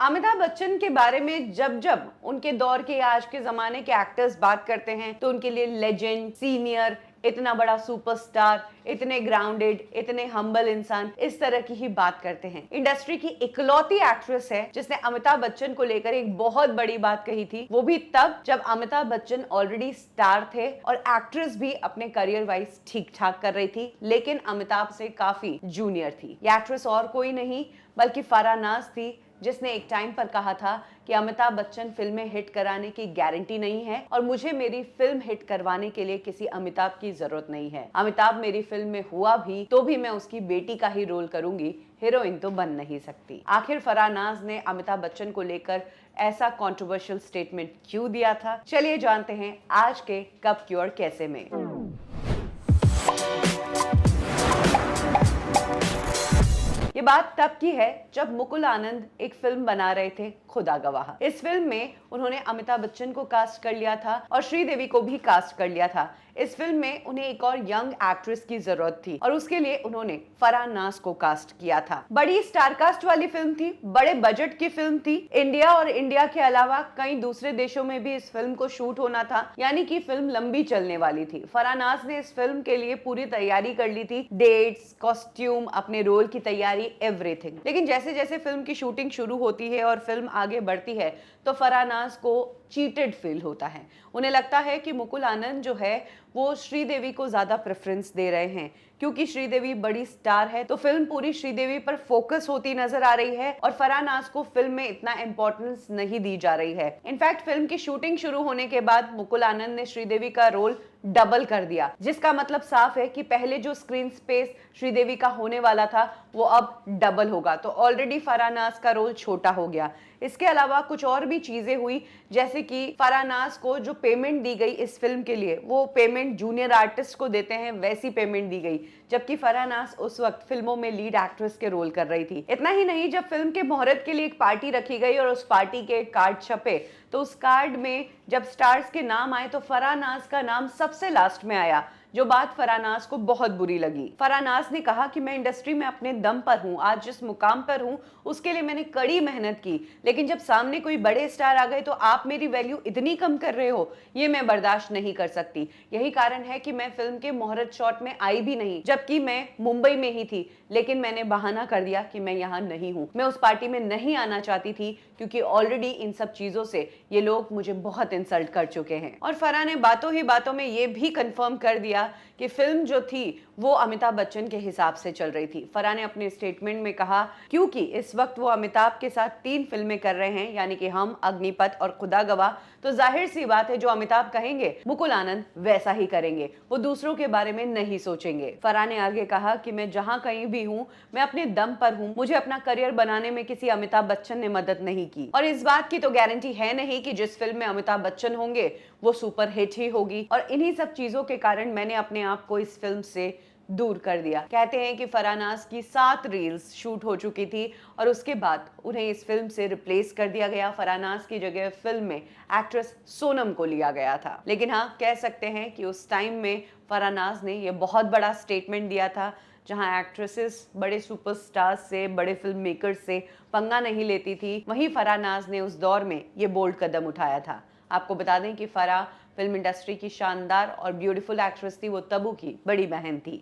अमिताभ बच्चन के बारे में जब जब उनके दौर के या आज के जमाने के एक्टर्स बात करते हैं तो उनके लिए लेजेंड, सीनियर, इतना बड़ा सुपरस्टार, इतने ग्राउंडेड, इतने हम्बल इंसान, इस तरह की ही बात करते हैं। इंडस्ट्री की इकलौती एक्ट्रेस है जिसने अमिताभ बच्चन को लेकर एक बहुत बड़ी बात कही थी, वो भी तब जब अमिताभ बच्चन ऑलरेडी स्टार थे और एक्ट्रेस भी अपने करियर वाइज ठीक ठाक कर रही थी, लेकिन अमिताभ से काफी जूनियर थी। ये एक्ट्रेस और कोई नहीं बल्कि फराह नाज थी, जिसने एक टाइम पर कहा था कि अमिताभ बच्चन फिल्में हिट कराने की गारंटी नहीं है और मुझे मेरी फिल्म हिट करवाने के लिए किसी अमिताभ की जरूरत नहीं है। अमिताभ मेरी फिल्म में हुआ भी तो भी मैं उसकी बेटी का ही रोल करूंगी, हीरोइन तो बन नहीं सकती। आखिर फराह नाज ने अमिताभ बच्चन को लेकर ऐसा कंट्रोवर्शियल स्टेटमेंट क्यों दिया था, चलिए जानते हैं आज के कब क्यों और कैसे में। ये बात तब की है जब मुकुल आनंद एक फिल्म बना रहे थे, खुदा गवाह। इस फिल्म में उन्होंने अमिताभ बच्चन को कास्ट कर लिया था और श्रीदेवी को भी कास्ट कर लिया था। इस फिल्म में उन्हें एक और यंग एक्ट्रेस की जरूरत थी और उसके लिए उन्होंने फराह नाज को कास्ट किया था। बड़ी स्टार कास्ट वाली फिल्म थी, बड़े बजट की फिल्म थी। इंडिया और इंडिया के अलावा कई दूसरे देशों में भी इस फिल्म को शूट होना था, यानी कि फिल्म लंबी चलने वाली थी। फराह नाज ने इस फिल्म के लिए पूरी तैयारी कर ली थी, डेट्स, कॉस्ट्यूम, अपने रोल की तैयारी, एवरीथिंग। लेकिन जैसे जैसे फिल्म की शूटिंग शुरू होती है और फिल्म आगे बढ़ती है तो फराह नाज को चीटेड फील होता है। उन्हें लगता है कि मुकुल आनंद जो है वो श्रीदेवी को ज्यादा प्रेफरेंस दे रहे हैं, क्योंकि श्रीदेवी बड़ी स्टार है तो फिल्म पूरी श्रीदेवी पर फोकस होती नजर आ रही है और फराह नाज को फिल्म में इतना इंपॉर्टेंस नहीं दी जा रही है। इनफैक्ट फिल्म की शूटिंग शुरू होने के बाद मुकुल आनंद ने श्रीदेवी का रोल डबल कर दिया, जिसका मतलब साफ है कि पहले जो स्क्रीन स्पेस श्रीदेवी का होने वाला था वो अब डबल होगा, तो ऑलरेडी फराह नाज का रोल छोटा हो गया। इसके अलावा कुछ और भी चीजें हुई, जैसे कि फराह नाज को जो पेमेंट दी गई इस फिल्म के लिए वो पेमेंट जूनियर आर्टिस्ट को देते हैं वैसी पेमेंट दी गई, जबकि फराह नाज उस वक्त फिल्मों में लीड एक्ट्रेस के रोल कर रही थी। इतना ही नहीं, जब फिल्म के मुहूर्त के लिए एक पार्टी रखी गई और उस पार्टी के कार्ड छपे तो उस कार्ड में जब स्टार्स के नाम आए तो फराह नाज का नाम सबसे लास्ट में आया, जो बात फराह नाज को बहुत बुरी लगी। फराह नाज ने कहा कि मैं इंडस्ट्री में अपने दम पर हूं, आज जिस मुकाम पर हूं उसके लिए मैंने कड़ी मेहनत की, लेकिन जब सामने कोई बड़े स्टार आ गए तो आप मेरी वैल्यू इतनी कम कर रहे हो, ये मैं बर्दाश्त नहीं कर सकती। यही कारण है कि मैं फिल्म के मुहूर्त शॉट में आई भी नहीं, जबकि मैं मुंबई में ही थी, लेकिन मैंने बहाना कर दिया कि मैं यहाँ नहीं हूँ। मैं उस पार्टी में नहीं आना चाहती थी क्योंकि ऑलरेडी इन सब चीजों से ये लोग मुझे बहुत इंसल्ट कर चुके हैं। और फराह ने बातों ही बातों में ये भी कंफर्म कर दिया कि फिल्म जो थी वो अमिताभ बच्चन के हिसाब से चल रही थी। फराह ने अपने स्टेटमेंट में कहा, क्योंकि इस वक्त वो अमिताभ के साथ 3 फिल्में कर रहे हैं, यानी कि हम, अग्निपथ और खुदा गवाह, तो जाहिर सी बात है जो अमिताभ कहेंगे मुकुल आनंद वैसा ही करेंगे, वो दूसरों के बारे में नहीं सोचेंगे। फराह ने आगे कहा कि मैं जहां कहीं भी हूं मैं अपने दम पर हूं, मुझे अपना करियर बनाने में किसी अमिताभ बच्चन ने मदद नहीं की और इस बात की तो गारंटी है नहीं कि जिस फिल्म में अमिताभ बच्चन होंगे वो सुपर हिट ही होगी, और इन्हीं सब चीजों के कारण मैंने अपने आप को इस फिल्म से दूर कर दिया। कहते हैं कि फराह नाज की 7 रील्स शूट हो चुकी थी और उसके बाद उन्हें इस फिल्म से रिप्लेस कर दिया गया। फराह नाज की जगह फिल्म में एक्ट्रेस सोनम को लिया गया था। लेकिन हाँ, कह सकते हैं कि उस टाइम में फराह नाज ने यह बहुत बड़ा स्टेटमेंट दिया था, जहां एक्ट्रेसेस बड़े सुपरस्टार्स से, बड़े फिल्म मेकर्स से पंगा नहीं लेती थी, वहीं फराह नाज ने उस दौर में ये बोल्ड कदम उठाया था। आपको बता दें कि फराह फिल्म इंडस्ट्री की शानदार और ब्यूटीफुल एक्ट्रेस थी, वो तब्बू की बड़ी बहन थी।